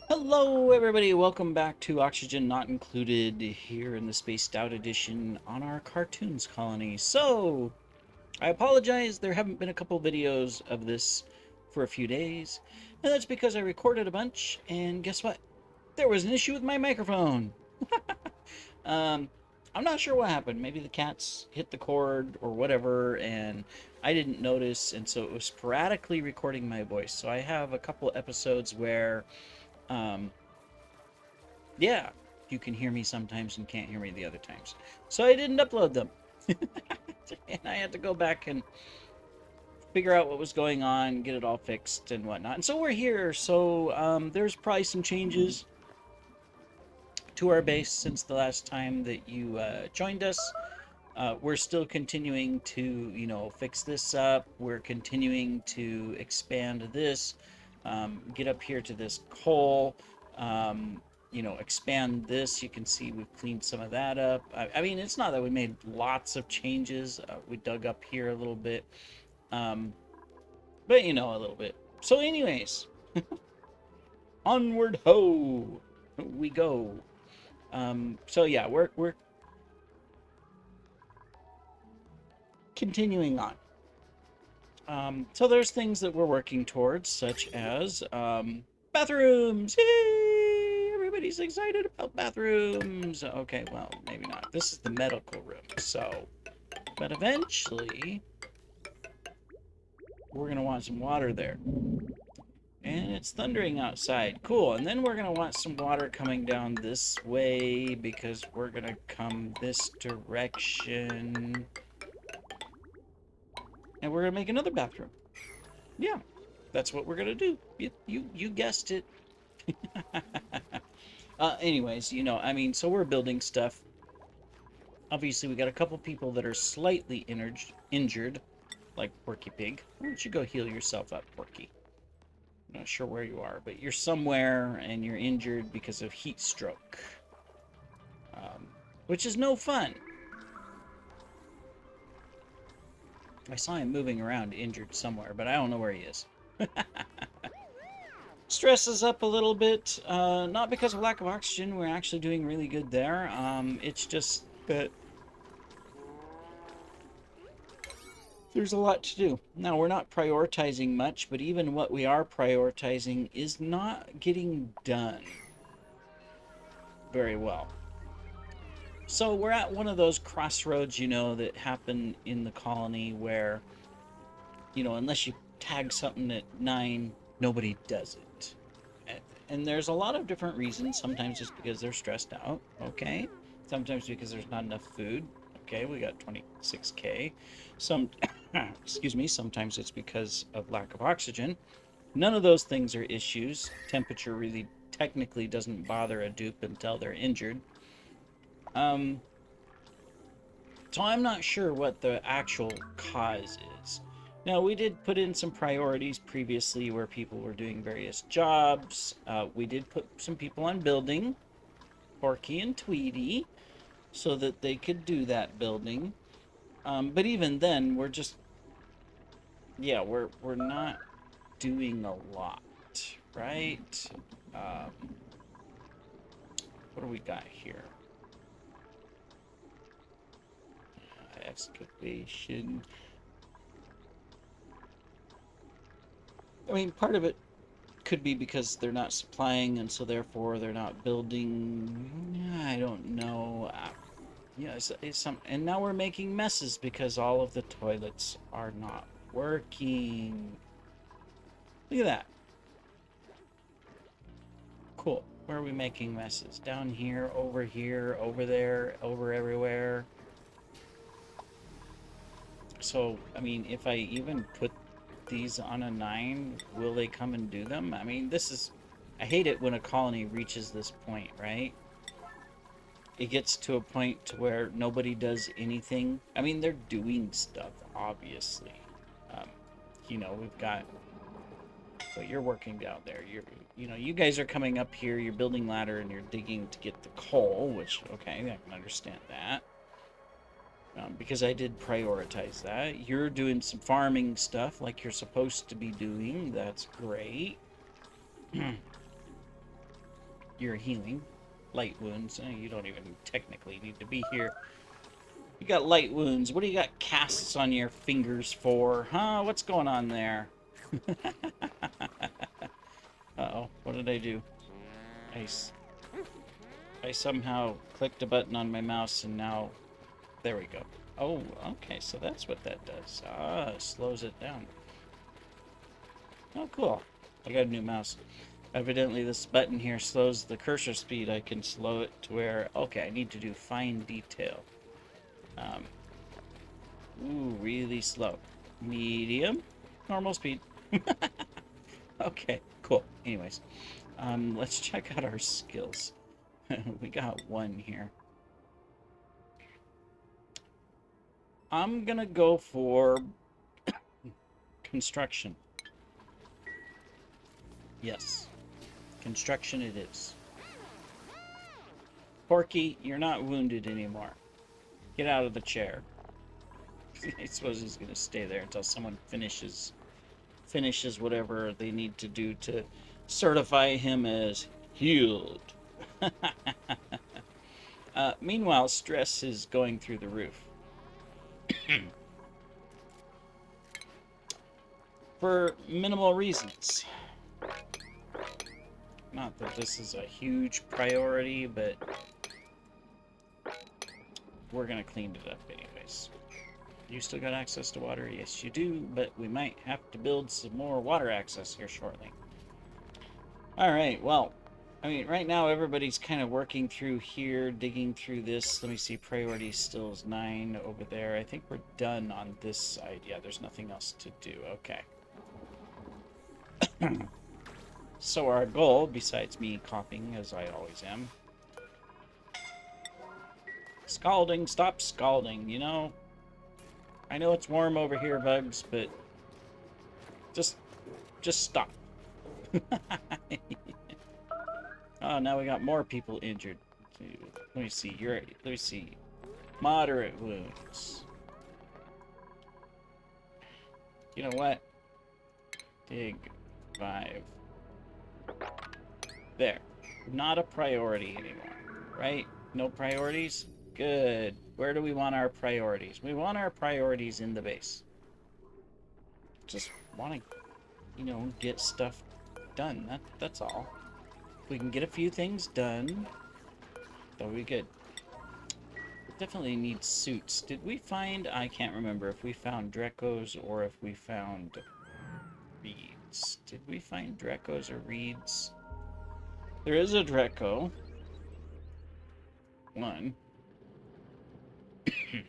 Hello, everybody. Welcome back to Oxygen Not Included here in the Spaced Out edition on our cartoons colony. So, I apologize, there haven't been a couple videos of this for a few days, and that's because I recorded a bunch, and guess what? There was an issue with my microphone. um, I'm not sure what happened. Maybe the cats hit the cord or whatever, and I didn't notice, and so it was sporadically recording my voice. So I have a couple episodes where um, yeah, you can hear me sometimes and can't hear me the other times. So I didn't upload them. And I had to go back and figure out what was going on, get it all fixed and whatnot. And so we're here. So there's probably some changes to our base since the last time that you joined us. We're still continuing to, fix this up. We're continuing to expand this, get up here to this coal, expand this. You can see we've cleaned some of that up. I mean, it's not that we made lots of changes. We dug up here a little bit, um, but a little bit. So, anyways, onward ho, we go. So yeah, we're continuing on. So there's things that we're working towards, such as bathrooms. Yay! Everybody's excited about bathrooms. Okay, well, maybe not. This is the medical room, so. But eventually, we're going to want some water there. And it's thundering outside. Cool. And then we're going to want some water coming down this way because we're going to come this direction. And we're going to make another bathroom. Yeah, that's what we're going to do. You guessed it. Anyways, so we're building stuff. Obviously, we got a couple people that are slightly injured, like Porky Pig. Why don't you go heal yourself up, Porky? I'm not sure where you are, but you're somewhere and you're injured because of heat stroke, which is no fun. I saw him moving around injured somewhere, but I don't know where he is. Stresses up a little bit, not because of lack of oxygen. We're actually doing really good there. It's just that there's a lot to do. Now, we're not prioritizing much, but even what we are prioritizing is not getting done very well. So we're at one of those crossroads, that happen in the colony where, unless you tag something at 9, nobody does it. And there's a lot of different reasons. Sometimes it's because they're stressed out, okay? Sometimes because there's not enough food. Okay, we got 26K. Excuse me, sometimes it's because of lack of oxygen. None of those things are issues. Temperature really technically doesn't bother a dupe until they're injured. So I'm not sure what the actual cause is. Now, we did put in some priorities previously where people were doing various jobs. We did put some people on building, Porky and Tweety, so that they could do that building. But even then, we're just, yeah, we're not doing a lot, right? What do we got here? Excavation. I mean, part of it could be because they're not supplying, and so therefore they're not building. I don't know. Yeah, it's some, and now we're making messes because all of the toilets are not working. Look at that. Cool. Where are we making messes? Down here, over there, over everywhere. So, I mean, if I even put these on a 9, will they come and do them? I mean, I hate it when a colony reaches this point, right? It gets to a point to where nobody does anything. I mean, they're doing stuff, obviously. We've got, but you're working down there. You guys are coming up here, you're building ladder and you're digging to get the coal, which, okay, I can understand that. Because I did prioritize that. You're doing some farming stuff like you're supposed to be doing. That's great. your healing. Light wounds. You don't even technically need to be here. You got light wounds. What do you got casts on your fingers for? Huh? What's going on there? Uh-oh. What did I do? I somehow clicked a button on my mouse and now... There we go. Oh, okay. So that's what that does. Ah, it slows it down. Oh, cool. I got a new mouse. Evidently, this button here slows the cursor speed. I can slow it to where... Okay, I need to do fine detail. Ooh, really slow. Medium. Normal speed. Okay, cool. Anyways, let's check out our skills. We got one here. I'm gonna go for construction. Yes. Construction it is. Porky, you're not wounded anymore. Get out of the chair. I suppose he's gonna stay there until someone finishes whatever they need to do to certify him as healed. Meanwhile, stress is going through the roof. For minimal reasons. Not that this is a huge priority, but we're gonna clean it up anyways. You still got access to water? Yes, you do, but we might have to build some more water access here shortly. Alright, well, I mean, right now everybody's kind of working through here, digging through this. Let me see, priority still is 9 over there. I think we're done on this side. Yeah, there's nothing else to do. Okay. So our goal, besides me coughing, as I always am... Scalding, stop scalding, you know? I know it's warm over here, Bugs, but... Just stop. Oh, now we got more people injured. Let me see. Let me see. Moderate wounds. You know what? Dig 5. There. Not a priority anymore, right? No priorities? Good. Where do we want our priorities? We want our priorities in the base. Just want to, you know, get stuff done. That's all. If we can get a few things done, that'll be good. We definitely need suits. Did we find... I can't remember if we found Drecos or if we found reeds. Did we find Drecos or reeds? There is a Dreco. One. There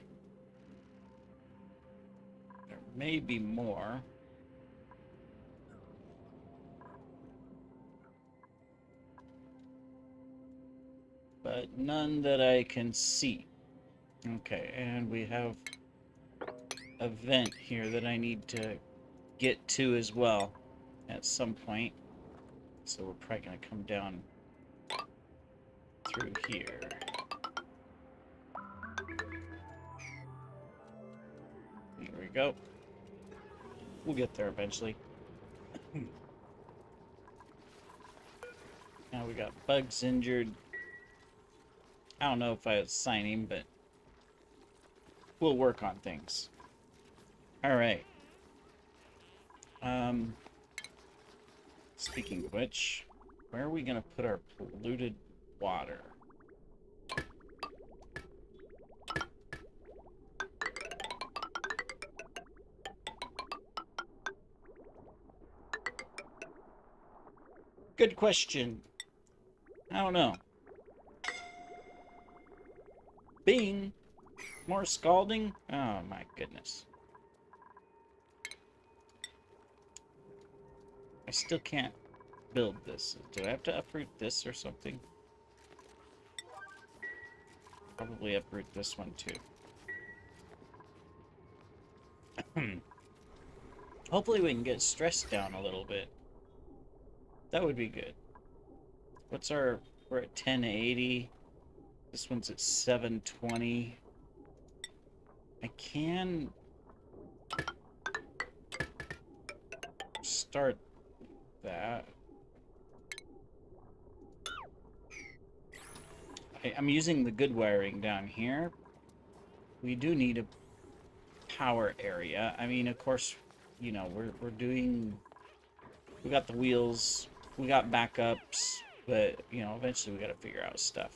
may be more. But none that I can see. Okay, and we have a vent here that I need to get to as well at some point. So we're probably going to come down through here. There we go. We'll get there eventually. Now we got Bugs injured. I don't know if I assign him, but we'll work on things. Alright. Speaking of which, where are we going to put our polluted water? Good question. I don't know. Bing! More scalding? Oh my goodness. I still can't build this. Do I have to uproot this or something? Probably uproot this one too. Hopefully we can get stress down a little bit. That would be good. What's our... We're at 1080. This one's at 720. I can start that. I'm using the good wiring down here. We do need a power area. I mean, of course, you know, we're doing... We got the wheels, we got backups, but, you know, eventually we got to figure out stuff.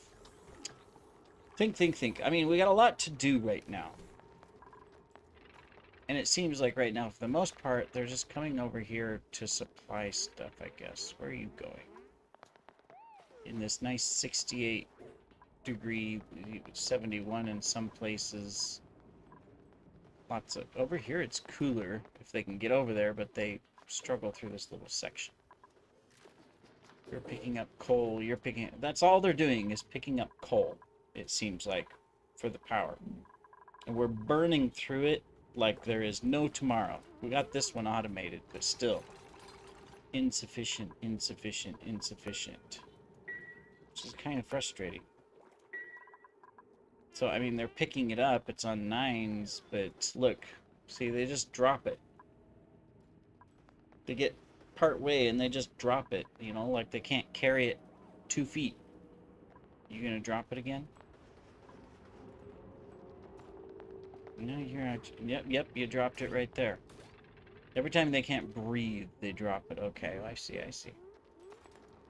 Think. I mean, we got a lot to do right now. And it seems like right now, for the most part, they're just coming over here to supply stuff, I guess. Where are you going? In this nice 68 degree, 71 in some places. Lots of... Over here, it's cooler if they can get over there, but they struggle through this little section. You're picking up coal, you're picking... That's all they're doing is picking up coal, it seems like, for the power. And we're burning through it like there is no tomorrow. We got this one automated, but still. Insufficient. Which is kind of frustrating. So, I mean, they're picking it up. It's on 9s, but look. See, they just drop it. They get part way and they just drop it. You know, like they can't carry it 2 feet. You gonna drop it again? No, you're not. Yep, you dropped it right there. Every time they can't breathe, they drop it. Okay, I see.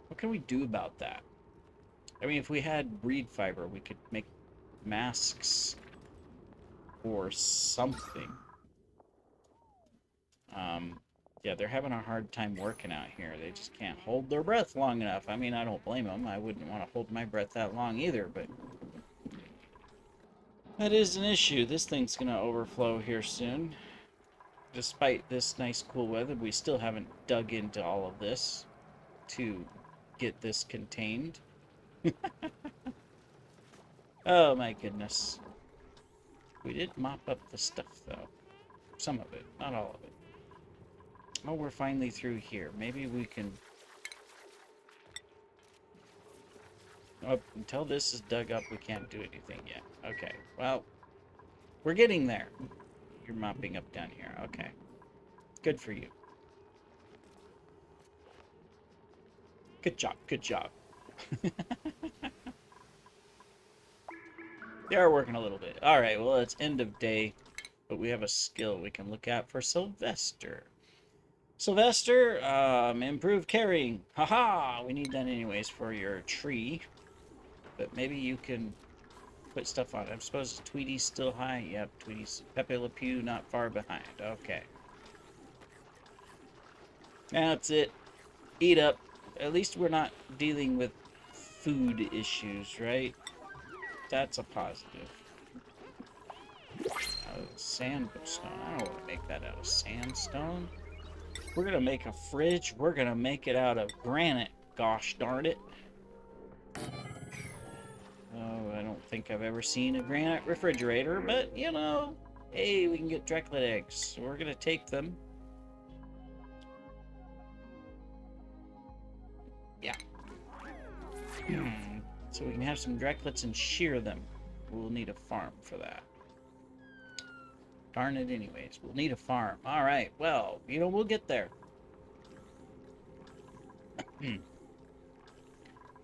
What can we do about that? I mean, if we had reed fiber, we could make masks or something. Yeah, they're having a hard time working out here. They just can't hold their breath long enough. I mean, I don't blame them. I wouldn't want to hold my breath that long either, but... That is an issue. This thing's going to overflow here soon. Despite this nice cool weather, we still haven't dug into all of this to get this contained. Oh my goodness. We did mop up the stuff though. Some of it, not all of it. Oh, we're finally through here. Maybe we can... Oh, until this is dug up, we can't do anything yet. Okay, well, we're getting there. You're mopping up down here. Okay. Good for you. Good job, good job. They are working a little bit. Alright, well, it's end of day, but we have a skill we can look at for Sylvester. Sylvester, improved carrying. Haha! We need that anyways for your tree. But maybe you can put stuff on it. I suppose Tweety's still high. Yep, Tweety's... Pepe Le Pew not far behind. Okay. That's it. Eat up. At least we're not dealing with food issues, right? That's a positive. Sandstone. I don't want to make that out of sandstone. We're going to make a fridge. We're going to make it out of granite. Gosh darn it. Oh, I don't think I've ever seen a granite refrigerator, but, you know, hey, we can get Drecklet eggs. So we're going to take them. Yeah. So we can have some Drecklets and shear them. We'll need a farm for that. Darn it anyways. We'll need a farm. Alright, well, you know, we'll get there.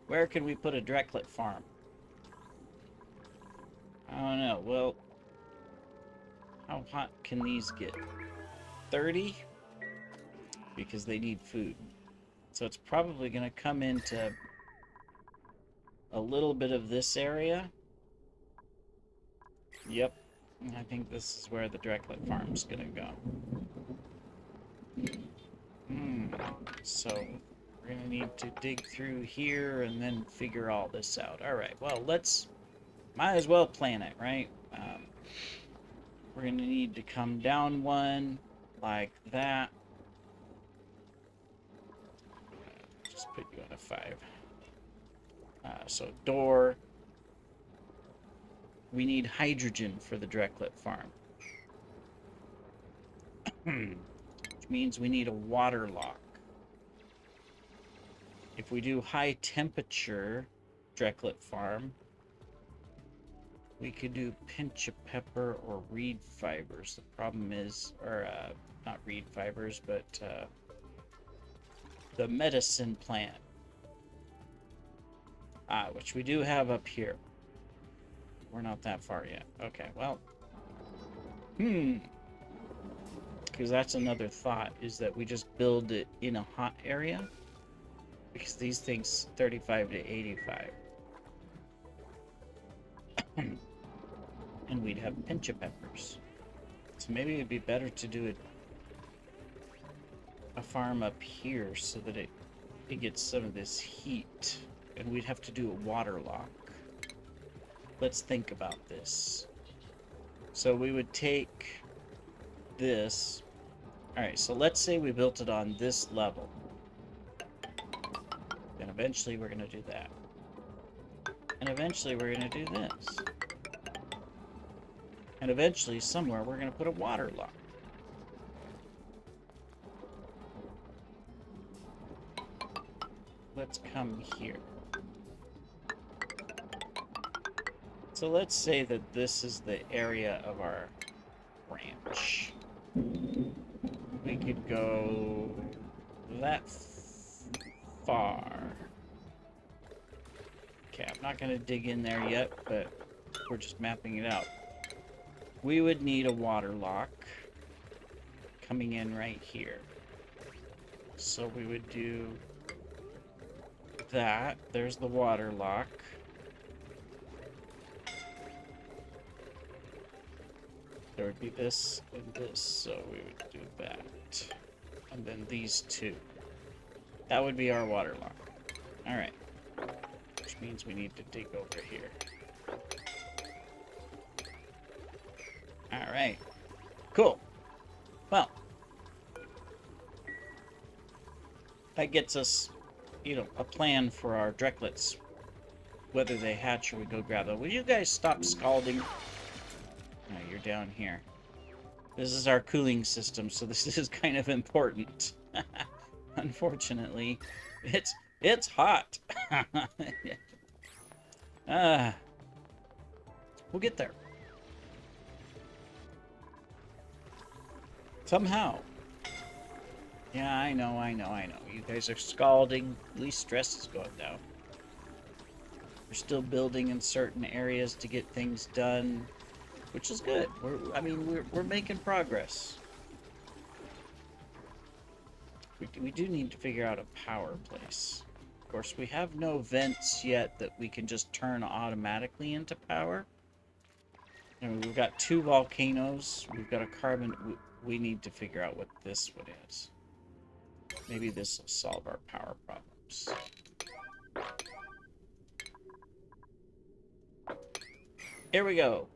Where can we put a Drecklet farm? I don't know. Well, how hot can these get? 30? Because they need food. So it's probably going to come into a little bit of this area. Yep. I think this is where the Drecklet farm's going to go. So we're going to need to dig through here and then figure all this out. Alright, well, might as well plan it, right? We're going to need to come down one like that. Just put you on a 5. So door. We need hydrogen for the Drecklet farm. Which means we need a water lock. If we do high temperature Drecklet farm, we could do pinch of pepper or reed fibers. The problem is, or not reed fibers, but the medicine plant. Which we do have up here. We're not that far yet. Okay, well. Because that's another thought, is that we just build it in a hot area. Because these things, 35 to 85. And we'd have pinch of peppers. So maybe it'd be better to do a farm up here so that it gets some of this heat. And we'd have to do a water lock. Let's think about this. So we would take this. Alright, so let's say we built it on this level. Then eventually we're going to do that. And eventually we're going to do this. And eventually somewhere we're going to put a water lock. Let's come here. So let's say that this is the area of our ranch. We could go that far. Okay, I'm not going to dig in there yet, but we're just mapping it out. We would need a water lock coming in right here. So we would do that. There's the water lock. There would be this and this, so we would do that. And then these two. That would be our water lock. Alright. Which means we need to dig over here. Alright. Cool. Well. That gets us, you know, a plan for our drecklets. Whether they hatch or we go grab them. Will you guys stop scalding? No, you're down here. This is our cooling system, so this is kind of important. Unfortunately, it's hot. We'll get there. Somehow. Yeah, I know. You guys are scalding. At least stress is going down. We're still building in certain areas to get things done, which is good. We're making progress. We do need to figure out a power place. Of course, we have no vents yet that we can just turn automatically into power. And we've got 2 volcanoes. We've got a carbon. We need to figure out what this one is. Maybe this will solve our power problems. Here we go.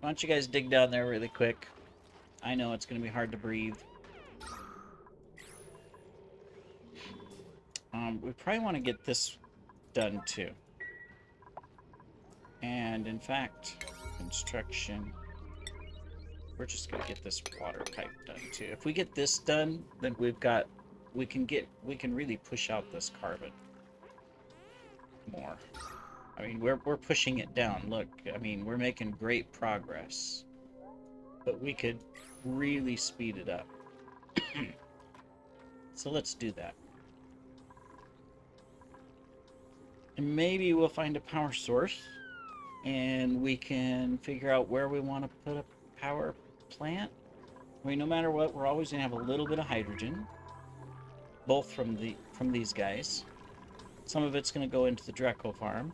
Why don't you guys dig down there really quick? I know it's going to be hard to breathe. We probably want to get this done too. And in fact, construction. We're just going to get this water pipe done too. If we get this done, then we can really push out this carbon more. I mean, we're pushing it down. Look, I mean, we're making great progress. But we could really speed it up. So let's do that. And maybe we'll find a power source. And we can figure out where we want to put a power plant. I mean, no matter what, we're always going to have a little bit of hydrogen. Both from these guys. Some of it's going to go into the Dreco farm.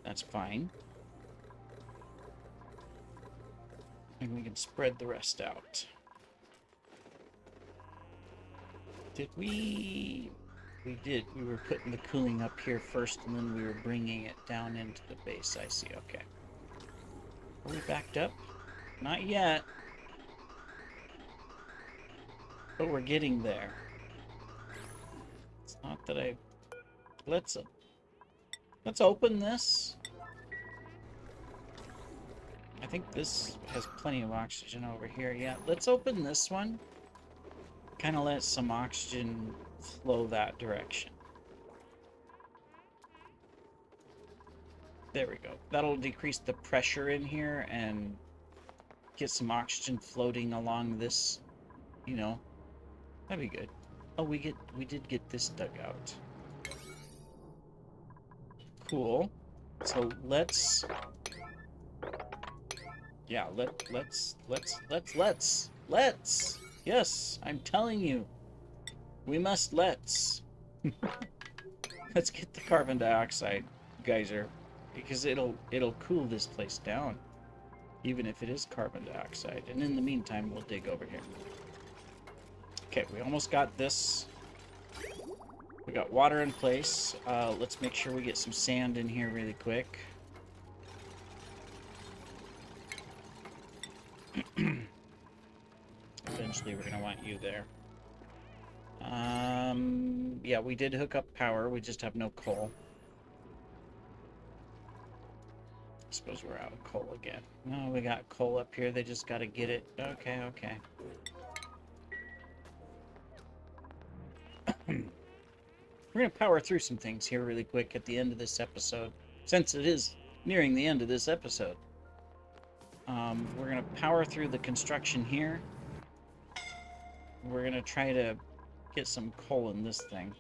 That's fine. And we can spread the rest out. Did we... We did. We were putting the cooling up here first, and then we were bringing it down into the base. I see. Okay. Are we backed up? Not yet. But we're getting there. It's not that I... Let's open this. I think this has plenty of oxygen over here. Yeah, let's open this one. Kind of let some oxygen flow that direction. There we go. That'll decrease the pressure in here and get some oxygen floating along this, you know. That'd be good. Oh, we did get this dug out. Cool. So let's... Yeah, let's. Yes, I'm telling you. We must let's. Let's get the carbon dioxide geyser, because it'll cool this place down, even if it is carbon dioxide. And in the meantime, we'll dig over here. Okay, we almost got this. We got water in place. Let's make sure we get some sand in here really quick. Eventually, we're gonna want you there. Yeah, we did hook up power. We just have no coal. I suppose we're out of coal again. No, we got coal up here. They just got to get it. Okay, okay. We're going to power through some things here really quick at the end of this episode, since it is nearing the end of this episode. We're going to power through the construction here. We're going to try to get some coal in this thing.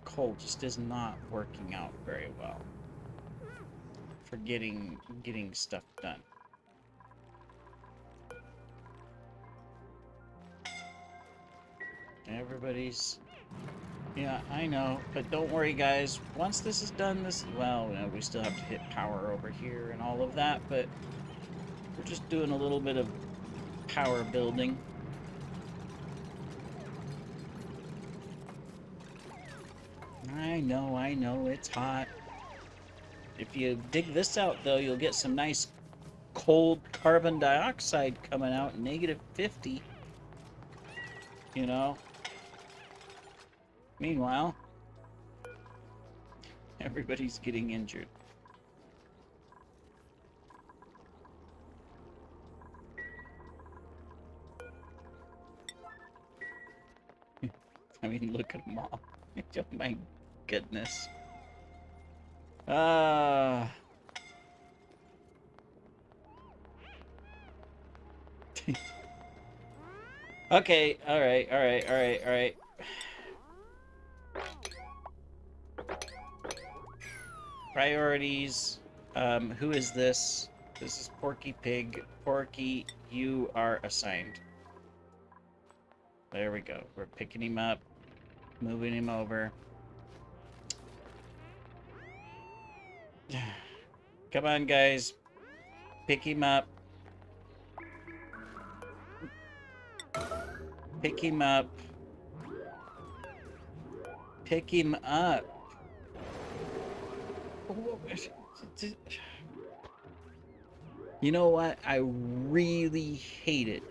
Coal just is not working out very well for getting stuff done. Everybody's... Yeah, I know, but don't worry, guys. Once this is done, well, you know, we still have to hit power over here and all of that, but we're just doing a little bit of power building. I know, it's hot. If you dig this out, though, you'll get some nice cold carbon dioxide coming out, -50. You know? Meanwhile, everybody's getting injured. I mean, look at them all. Oh my goodness. Okay, alright. Priorities. Who is this? This is Porky Pig. Porky, you are assigned. There we go. We're picking him up, moving him over. Come on, guys. Pick him up. Pick him up. Pick him up. You know what? I really hate it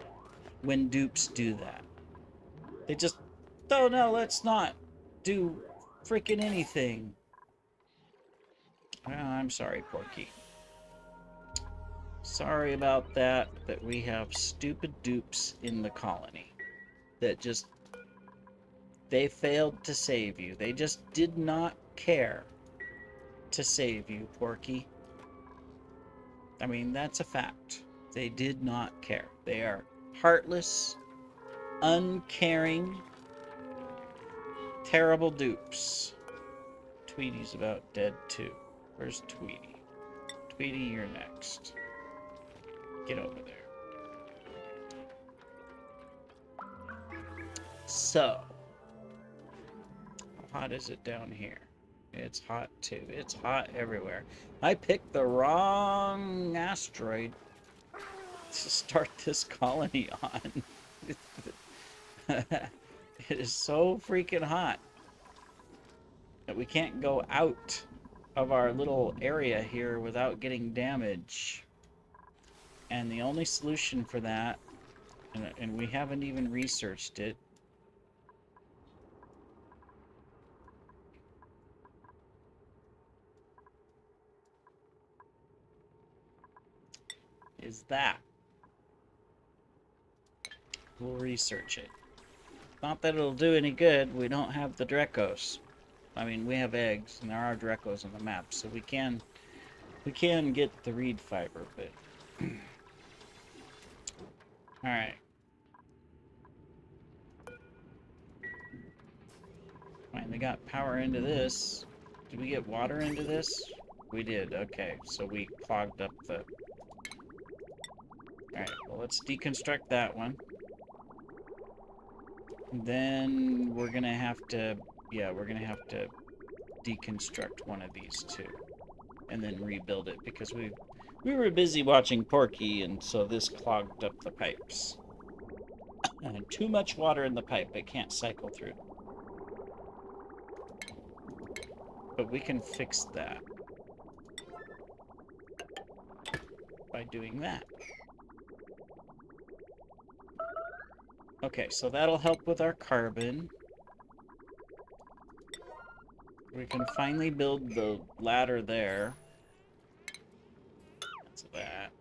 when dupes do that. They just, oh no, let's not do freaking anything. Oh, I'm sorry, Porky. Sorry about that, but we have stupid dupes in the colony that just, they failed to save you. They just did not care to save you, Porky. I mean, that's a fact. They did not care. They are heartless, uncaring, terrible dupes. Tweety's about dead too. Where's Tweety? Tweety, you're next. Get over there. So, how hot is it down here? It's hot too. It's hot everywhere. I picked the wrong asteroid to start this colony on. It is so freaking hot that we can't go out of our little area here without getting damage. And the only solution for that, and we haven't even researched it, is that. We'll research it. Not that it'll do any good. We don't have the Drecos. I mean, we have eggs, and there are Drecos on the map, so we can get the reed fiber, but... Alright. Finally got power into this. Did we get water into this? We did. Okay, so we clogged up the... Alright, well, let's deconstruct that one. Then we're gonna have to... Yeah, we're gonna have to deconstruct one of these too. And then rebuild it, because we were busy watching Porky, and so this clogged up the pipes. And too much water in the pipe, it can't cycle through. But we can fix that by doing that. Okay, so that'll help with our carbon. We can finally build the ladder there. That's that.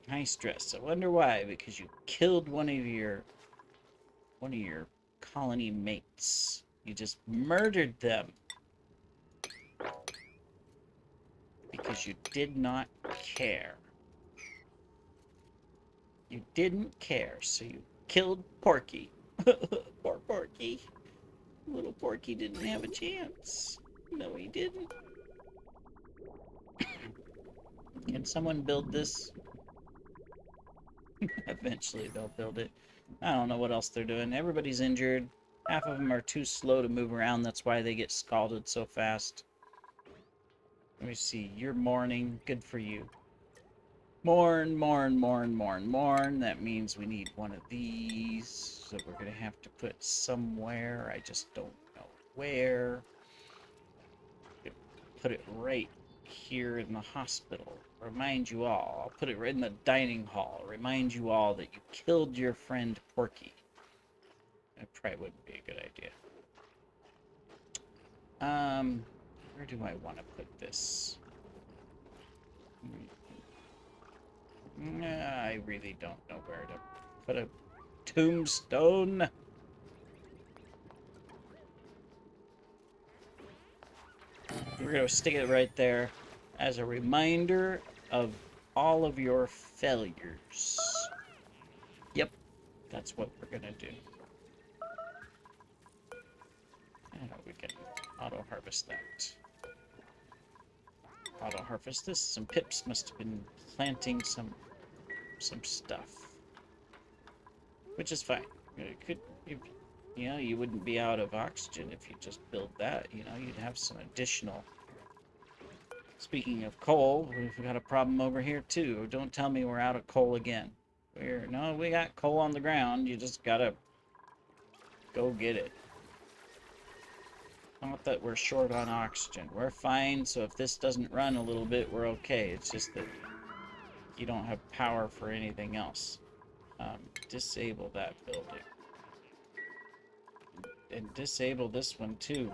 High stress. I wonder why. Because you killed one of your colony mates. You just murdered them. Because you did not care. You didn't care, so you killed Porky. Poor Porky. Little Porky didn't have a chance. No, he didn't. Can someone build this? Eventually they'll build it. I don't know what else they're doing. Everybody's injured. Half of them are too slow to move around. That's why they get scalded so fast. Let me see. You're mourning. Good for you. Mourn, mourn, mourn, mourn, mourn. That means we need one of these. So we're going to have to put somewhere. I just don't know where. Put it right here in the hospital. Remind you all. I'll put it right in the dining hall. Remind you all that you killed your friend Porky. That probably wouldn't be a good idea. Where do I want to put this? I really don't know where to put a tombstone. We're going to stick it right there as a reminder of all of your failures. Yep, that's what we're going to do. And we can auto-harvest that. Auto-harvest this. Some pips must have been planting some stuff. Which is fine. It could... You know, you wouldn't be out of oxygen if you just built that. You know, you'd have some additional... Speaking of coal, we've got a problem over here, too. Don't tell me we're out of coal again. No, we got coal on the ground. You just gotta go get it. Not that we're short on oxygen. We're fine, so if this doesn't run a little bit, we're okay. It's just that you don't have power for anything else. Disable that building. And disable this one too.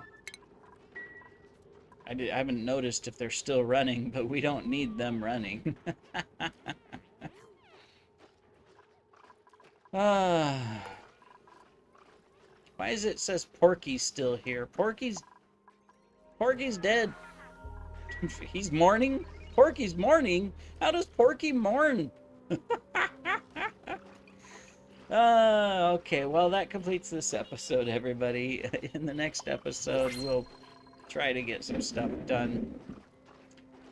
I haven't noticed if they're still running, but we don't need them running. Why is it says Porky's still here? Porky's dead. He's mourning? Porky's mourning? How does Porky mourn? Okay, well, that completes this episode, everybody. In the next episode, we'll try to get some stuff done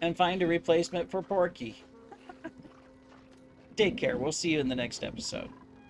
and find a replacement for Porky. Take care. We'll see you in the next episode.